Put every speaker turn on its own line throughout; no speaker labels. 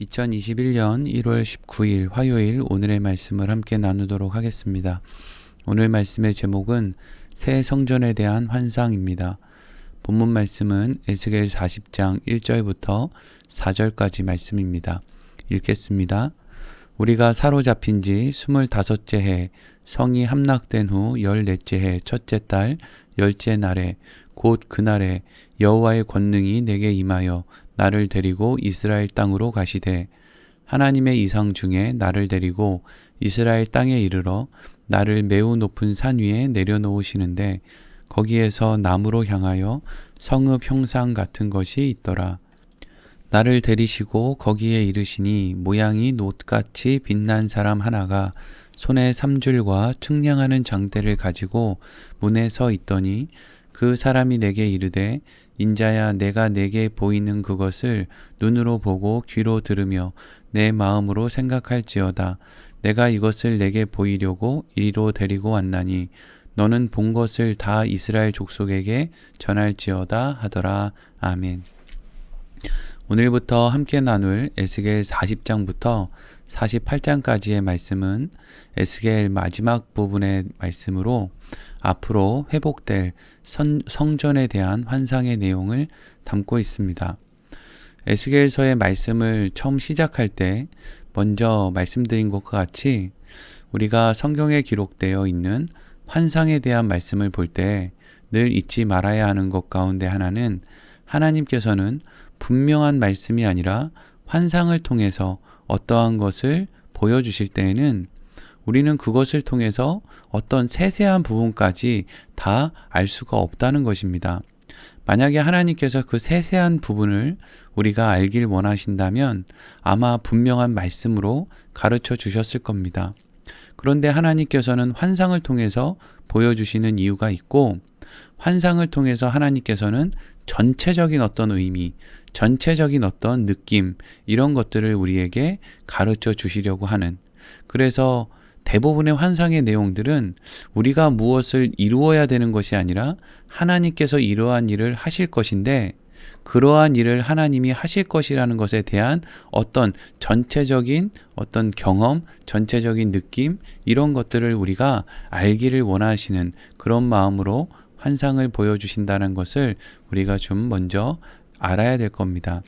2021년 1월 19일 화요일 오늘의 말씀을 함께 나누도록 하겠습니다. 오늘 말씀의 제목은 새 성전에 대한 환상입니다. 본문 말씀은 에스겔 40장 1절부터 4절까지 말씀입니다. 읽겠습니다. 우리가 사로잡힌 지 25째 해 성이 함락된 후 14째 해 첫째 달 10째 날에 곧 그날에 여호와의 권능이 내게 임하여 나를 데리고 이스라엘 땅으로 가시되 하나님의 이상 중에 나를 데리고 이스라엘 땅에 이르러 나를 매우 높은 산 위에 내려놓으시는데 거기에서 나무로 향하여 성읍 형상 같은 것이 있더라. 나를 데리시고 거기에 이르시니 모양이 놋같이 빛난 사람 하나가 손에 삼줄과 측량하는 장대를 가지고 문에 서 있더니 그 사람이 내게 이르되 인자야 내가 내게 보이는 그것을 눈으로 보고 귀로 들으며 내 마음으로 생각할지어다. 내가 이것을 내게 보이려고 이리로 데리고 왔나니 너는 본 것을 다 이스라엘 족속에게 전할지어다 하더라. 아멘. 오늘부터 함께 나눌 에스겔 40장부터 48장까지의 말씀은 에스겔 마지막 부분의 말씀으로 앞으로 회복될 성전에 대한 환상의 내용을 담고 있습니다. 에스겔서의 말씀을 처음 시작할 때 먼저 말씀드린 것과 같이 우리가 성경에 기록되어 있는 환상에 대한 말씀을 볼 때 늘 잊지 말아야 하는 것 가운데 하나는 하나님께서는 분명한 말씀이 아니라 환상을 통해서 어떠한 것을 보여주실 때에는 우리는 그것을 통해서 어떤 세세한 부분까지 다 알 수가 없다는 것입니다. 만약에 하나님께서 그 세세한 부분을 우리가 알길 원하신다면 아마 분명한 말씀으로 가르쳐 주셨을 겁니다. 그런데 하나님께서는 환상을 통해서 보여주시는 이유가 있고 환상을 통해서 하나님께서는 전체적인 어떤 의미, 전체적인 어떤 느낌 이런 것들을 우리에게 가르쳐 주시려고 하는 그래서 대부분의 환상의 내용들은 우리가 무엇을 이루어야 되는 것이 아니라 하나님께서 이러한 일을 하실 것인데 그러한 일을 하나님이 하실 것이라는 것에 대한 어떤 전체적인 어떤 경험, 전체적인 느낌 이런 것들을 우리가 알기를 원하시는 그런 마음으로 환상을 보여주신다는 것을 우리가 좀 먼저 알아야 될 겁니다.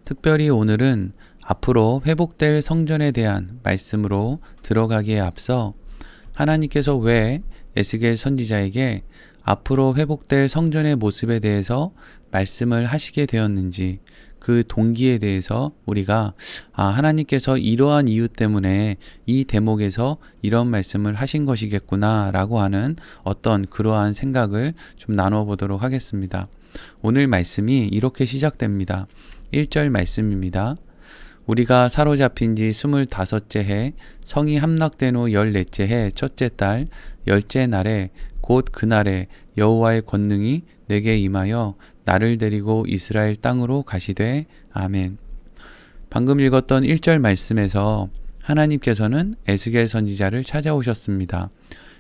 특별히 오늘은 앞으로 회복될 성전에 대한 말씀으로 들어가기에 앞서 하나님께서 왜 에스겔 선지자에게 앞으로 회복될 성전의 모습에 대해서 말씀을 하시게 되었는지 그 동기에 대해서 우리가 하나님께서 이러한 이유 때문에 이 대목에서 이런 말씀을 하신 것이겠구나 라고 하는 어떤 그러한 생각을 좀 나눠 보도록 하겠습니다. 오늘 말씀이 이렇게 시작됩니다. 1절 말씀입니다. 우리가 사로잡힌 지 25째 해 성이 함락된 후 14째 해 첫째 달 10째 날에 곧 그날에 여호와의 권능이 내게 임하여 나를 데리고 이스라엘 땅으로 가시되 아멘. 방금 읽었던 1절 말씀에서 하나님께서는 에스겔 선지자를 찾아오셨습니다.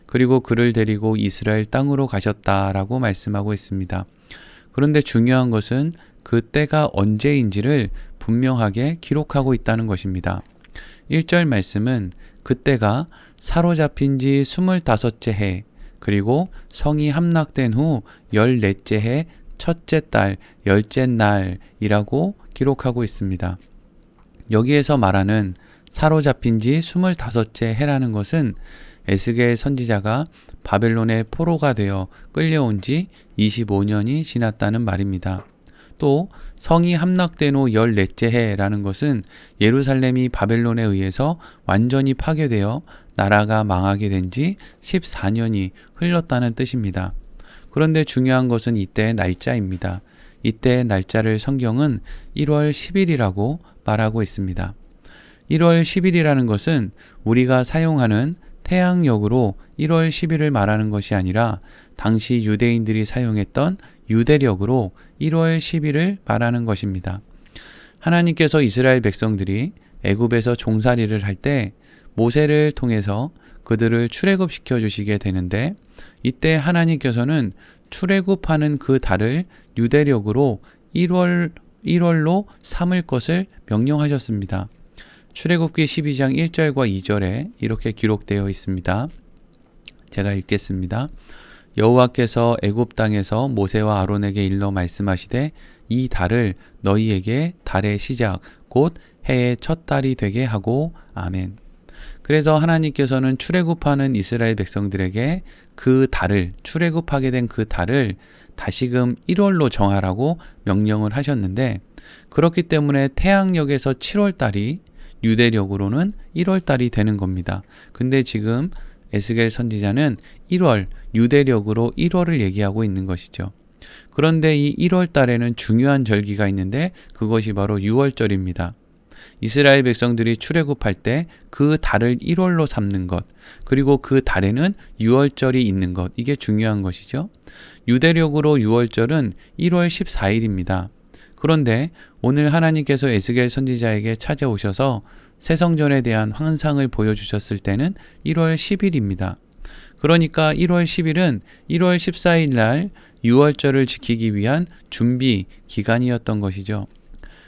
그리고 그를 데리고 이스라엘 땅으로 가셨다라고 말씀하고 있습니다. 그런데 중요한 것은 그 때가 언제인지를 분명하게 기록하고 있다는 것입니다. 1절 말씀은 그때가 사로잡힌 지 25째 해 그리고 성이 함락된 후 14째 해 첫째 달 10째 날이라고 기록하고 있습니다. 여기에서 말하는 사로잡힌 지 25째 해라는 것은 에스겔 선지자가 바벨론의 포로가 되어 끌려온 지 25년이 지났다는 말입니다. 또 성이 함락된 후 14째 해라는 것은 예루살렘이 바벨론에 의해서 완전히 파괴되어 나라가 망하게 된 지 14년이 흘렀다는 뜻입니다. 그런데 중요한 것은 이때의 날짜입니다. 이때의 날짜를 성경은 1월 10일이라고 말하고 있습니다. 1월 10일이라는 것은 우리가 사용하는 태양력으로 1월 10일을 말하는 것이 아니라 당시 유대인들이 사용했던 유대력으로 1월 10일을 말하는 것입니다. 하나님께서 이스라엘 백성들이 애굽에서 종살이를 할 때 모세를 통해서 그들을 출애굽시켜 주시게 되는데 이때 하나님께서는 출애굽하는 그 달을 유대력으로 1월 1월로 삼을 것을 명령하셨습니다. 출애굽기 12장 1절과 2절에 이렇게 기록되어 있습니다. 제가 읽겠습니다. 여호와께서 애굽 땅에서 모세와 아론에게 일러 말씀하시되 이 달을 너희에게 달의 시작 곧 해의 첫 달이 되게 하고 아멘. 그래서 하나님께서는 출애굽하는 이스라엘 백성들에게 그 달을 출애굽하게 된 그 달을 다시금 1월로 정하라고 명령을 하셨는데 그렇기 때문에 태양력에서 7월 달이 유대력으로는 1월 달이 되는 겁니다. 근데 지금 에스겔 선지자는 1월 유대력으로 1월을 얘기하고 있는 것이죠. 그런데 이 1월 달에는 중요한 절기가 있는데 그것이 바로 6월절입니다. 이스라엘 백성들이 출애굽할 때 그 달을 1월로 삼는 것, 그리고 그 달에는 6월절이 있는 것, 이게 중요한 것이죠. 유대력으로 6월절은 1월 14일입니다. 그런데 오늘 하나님께서 에스겔 선지자에게 찾아오셔서 새성전에 대한 환상을 보여주셨을 때는 1월 10일입니다. 그러니까 1월 10일은 1월 14일 날 6월절을 지키기 위한 준비 기간이었던 것이죠.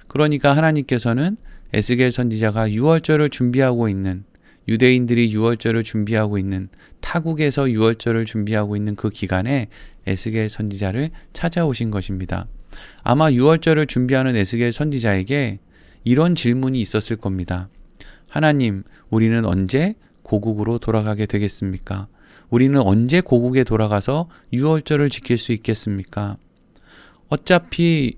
그러니까 하나님께서는 에스겔 선지자가 6월절을 준비하고 있는 유대인들이 6월절을 준비하고 있는 타국에서 6월절을 준비하고 있는 그 기간에 에스겔 선지자를 찾아오신 것입니다. 아마 6월절을 준비하는 에스겔 선지자에게 이런 질문이 있었을 겁니다. 하나님, 우리는 언제 고국으로 돌아가게 되겠습니까? 우리는 언제 고국에 돌아가서 6월절을 지킬 수 있겠습니까? 어차피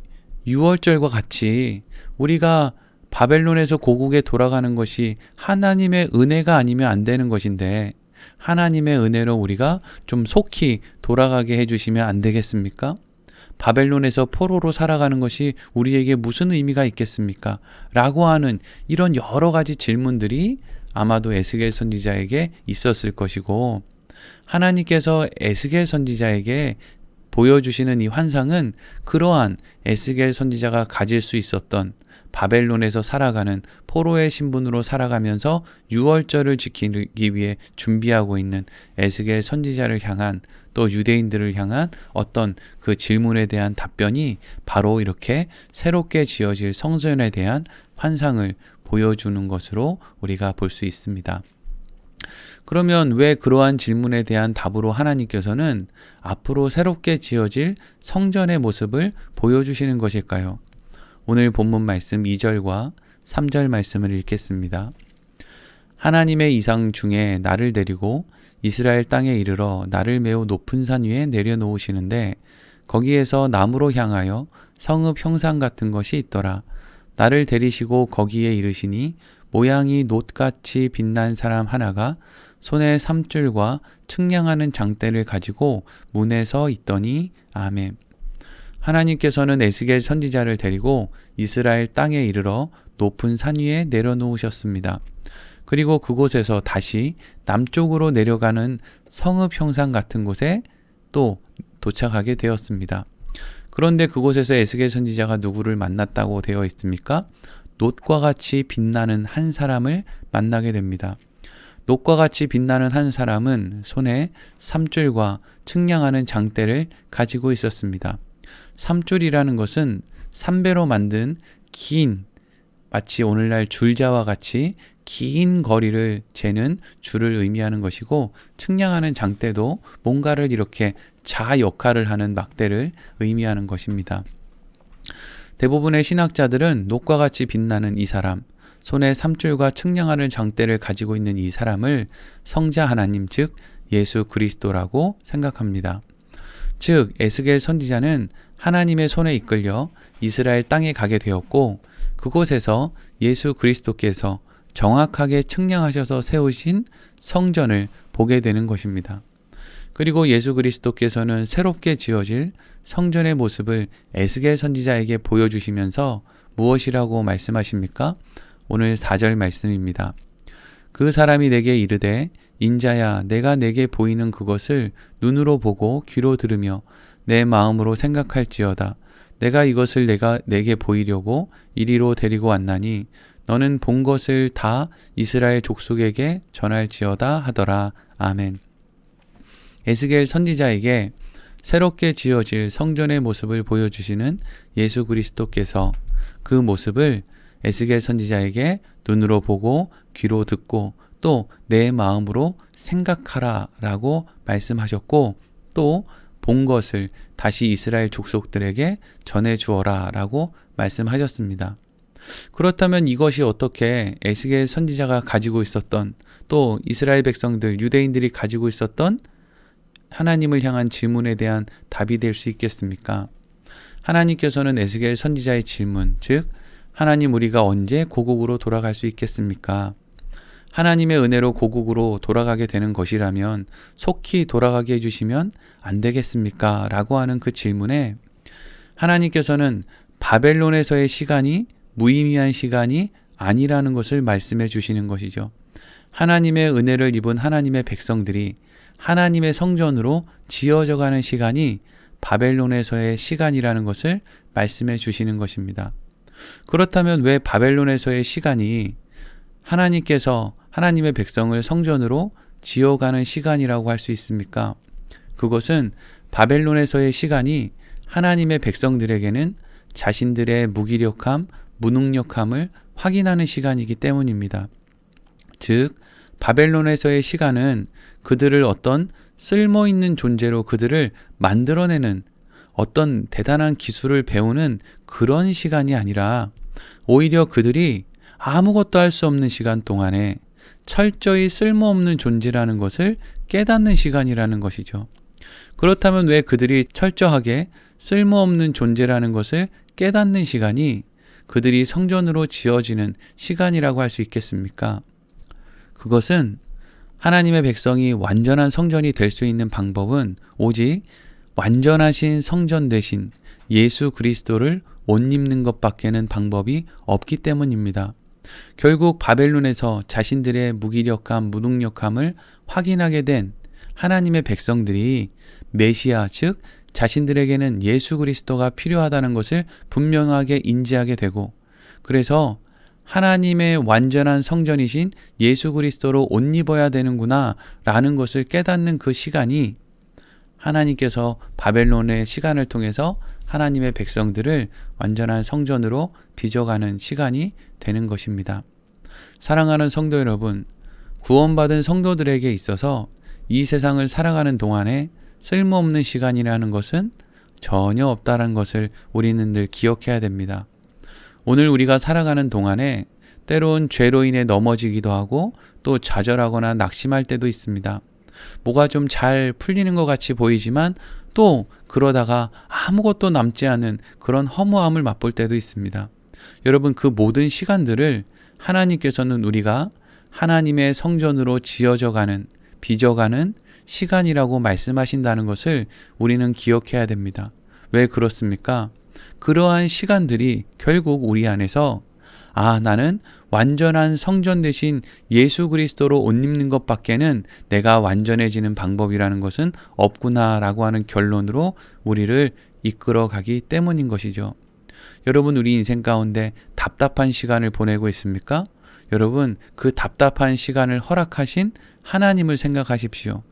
6월절과 같이 우리가 바벨론에서 고국에 돌아가는 것이 하나님의 은혜가 아니면 안 되는 것인데 하나님의 은혜로 우리가 좀 속히 돌아가게 해주시면 안 되겠습니까? 바벨론에서 포로로 살아가는 것이 우리에게 무슨 의미가 있겠습니까? 라고 하는 이런 여러 가지 질문들이 아마도 에스겔 선지자에게 있었을 것이고 하나님께서 에스겔 선지자에게 보여주시는 이 환상은 그러한 에스겔 선지자가 가질 수 있었던 바벨론에서 살아가는 포로의 신분으로 살아가면서 6월절을 지키기 위해 준비하고 있는 에스겔 선지자를 향한 또 유대인들을 향한 어떤 그 질문에 대한 답변이 바로 이렇게 새롭게 지어질 성전에 대한 환상을 보여주는 것으로 우리가 볼 수 있습니다. 그러면 왜 그러한 질문에 대한 답으로 하나님께서는 앞으로 새롭게 지어질 성전의 모습을 보여주시는 것일까요? 오늘 본문 말씀 2절과 3절 말씀을 읽겠습니다. 하나님의 이상 중에 나를 데리고 이스라엘 땅에 이르러 나를 매우 높은 산 위에 내려놓으시는데 거기에서 나무로 향하여 성읍 형상 같은 것이 있더라. 나를 데리시고 거기에 이르시니 모양이 놋같이 빛난 사람 하나가 손에 삼줄과 측량하는 장대를 가지고 문에 서 있더니 아멘. 하나님께서는 에스겔 선지자를 데리고 이스라엘 땅에 이르러 높은 산 위에 내려놓으셨습니다. 그리고 그곳에서 다시 남쪽으로 내려가는 성읍 형상 같은 곳에 또 도착하게 되었습니다. 그런데 그곳에서 에스겔 선지자가 누구를 만났다고 되어 있습니까? 놋과 같이 빛나는 한 사람을 만나게 됩니다. 놋과 같이 빛나는 한 사람은 손에 삼줄과 측량하는 장대를 가지고 있었습니다. 삼줄이라는 것은 삼배로 만든 긴, 마치 오늘날 줄자와 같이 긴 거리를 재는 줄을 의미하는 것이고 측량하는 장대도 뭔가를 이렇게 자 역할을 하는 막대를 의미하는 것입니다. 대부분의 신학자들은 놋과 같이 빛나는 이 사람, 손에 삼줄과 측량하는 장대를 가지고 있는 이 사람을 성자 하나님 즉 예수 그리스도라고 생각합니다. 즉 에스겔 선지자는 하나님의 손에 이끌려 이스라엘 땅에 가게 되었고 그곳에서 예수 그리스도께서 정확하게 측량하셔서 세우신 성전을 보게 되는 것입니다. 그리고 예수 그리스도께서는 새롭게 지어질 성전의 모습을 에스겔 선지자에게 보여주시면서 무엇이라고 말씀하십니까? 오늘 4절 말씀입니다. 그 사람이 내게 이르되 인자야 내가 내게 보이는 그것을 눈으로 보고 귀로 들으며 내 마음으로 생각할지어다. 내가 이것을 내게 보이려고 이리로 데리고 왔나니 너는 본 것을 다 이스라엘 족속에게 전할지어다 하더라. 아멘. 에스겔 선지자에게 새롭게 지어질 성전의 모습을 보여주시는 예수 그리스도께서 그 모습을 에스겔 선지자에게 눈으로 보고 귀로 듣고 또 내 마음으로 생각하라 라고 말씀하셨고, 또 본 것을 다시 이스라엘 족속들에게 전해 주어라 라고 말씀하셨습니다. 그렇다면 이것이 어떻게 에스겔 선지자가 가지고 있었던, 또 이스라엘 백성들, 유대인들이 가지고 있었던 하나님을 향한 질문에 대한 답이 될 수 있겠습니까? 하나님께서는 에스겔 선지자의 질문, 즉 하나님, 우리가 언제 고국으로 돌아갈 수 있겠습니까? 하나님의 은혜로 고국으로 돌아가게 되는 것이라면 속히 돌아가게 해주시면 안 되겠습니까? 라고 하는 그 질문에 하나님께서는 바벨론에서의 시간이 무의미한 시간이 아니라는 것을 말씀해 주시는 것이죠. 하나님의 은혜를 입은 하나님의 백성들이 하나님의 성전으로 지어져 가는 시간이 바벨론에서의 시간이라는 것을 말씀해 주시는 것입니다. 그렇다면 왜 바벨론에서의 시간이 하나님께서 하나님의 백성을 성전으로 지어가는 시간이라고 할 수 있습니까? 그것은 바벨론에서의 시간이 하나님의 백성들에게는 자신들의 무기력함, 무능력함을 확인하는 시간이기 때문입니다. 즉, 바벨론에서의 시간은 그들을 어떤 쓸모있는 존재로 그들을 만들어내는 어떤 대단한 기술을 배우는 그런 시간이 아니라 오히려 그들이 아무것도 할 수 없는 시간 동안에 철저히 쓸모없는 존재라는 것을 깨닫는 시간이라는 것이죠. 그렇다면 왜 그들이 철저하게 쓸모없는 존재라는 것을 깨닫는 시간이 그들이 성전으로 지어지는 시간이라고 할 수 있겠습니까? 그것은 하나님의 백성이 완전한 성전이 될 수 있는 방법은 오직 완전하신 성전 대신 예수 그리스도를 옷 입는 것밖에는 방법이 없기 때문입니다. 결국 바벨론에서 자신들의 무기력함, 무능력함을 확인하게 된 하나님의 백성들이 메시아, 즉 자신들에게는 예수 그리스도가 필요하다는 것을 분명하게 인지하게 되고, 그래서 하나님의 완전한 성전이신 예수 그리스도로 옷 입어야 되는구나 라는 것을 깨닫는 그 시간이 하나님께서 바벨론의 시간을 통해서 하나님의 백성들을 완전한 성전으로 빚어가는 시간이 되는 것입니다. 사랑하는 성도 여러분, 구원받은 성도들에게 있어서 이 세상을 살아가는 동안에 쓸모없는 시간이라는 것은 전혀 없다는 것을 우리는 늘 기억해야 됩니다. 오늘 우리가 살아가는 동안에 때론 죄로 인해 넘어지기도 하고 또 좌절하거나 낙심할 때도 있습니다. 뭐가 좀 잘 풀리는 것 같이 보이지만 또 그러다가 아무것도 남지 않은 그런 허무함을 맛볼 때도 있습니다. 여러분, 그 모든 시간들을 하나님께서는 우리가 하나님의 성전으로 지어져 가는, 빚어가는 시간이라고 말씀하신다는 것을 우리는 기억해야 됩니다. 왜 그렇습니까? 그러한 시간들이 결국 우리 안에서 나는 완전한 성전 대신 예수 그리스도로 옷 입는 것밖에는 내가 완전해지는 방법이라는 것은 없구나라고 하는 결론으로 우리를 이끌어 가기 때문인 것이죠. 여러분, 우리 인생 가운데 답답한 시간을 보내고 있습니까? 여러분, 그 답답한 시간을 허락하신 하나님을 생각하십시오.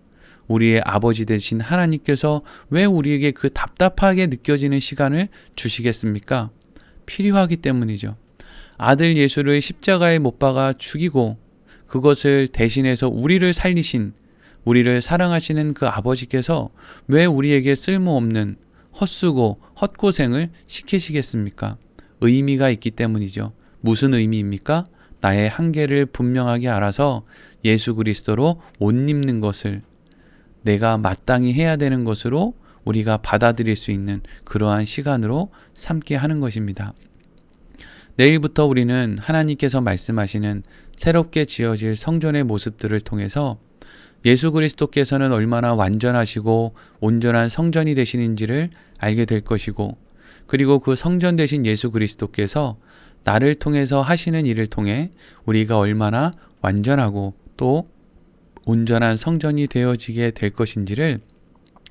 우리의 아버지 되신 하나님께서 왜 우리에게 그 답답하게 느껴지는 시간을 주시겠습니까? 필요하기 때문이죠. 아들 예수를 십자가에 못 박아 죽이고 그것을 대신해서 우리를 살리신, 우리를 사랑하시는 그 아버지께서 왜 우리에게 쓸모없는 헛수고 헛고생을 시키시겠습니까? 의미가 있기 때문이죠. 무슨 의미입니까? 나의 한계를 분명하게 알아서 예수 그리스도로 옷 입는 것을 내가 마땅히 해야 되는 것으로 우리가 받아들일 수 있는 그러한 시간으로 삼게 하는 것입니다. 내일부터 우리는 하나님께서 말씀하시는 새롭게 지어질 성전의 모습들을 통해서 예수 그리스도께서는 얼마나 완전하시고 온전한 성전이 되시는지를 알게 될 것이고, 그리고 그 성전 되신 예수 그리스도께서 나를 통해서 하시는 일을 통해 우리가 얼마나 완전하고 또 온전한 성전이 되어지게 될 것인지를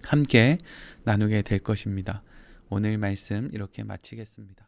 함께 나누게 될 것입니다. 오늘 말씀 이렇게 마치겠습니다.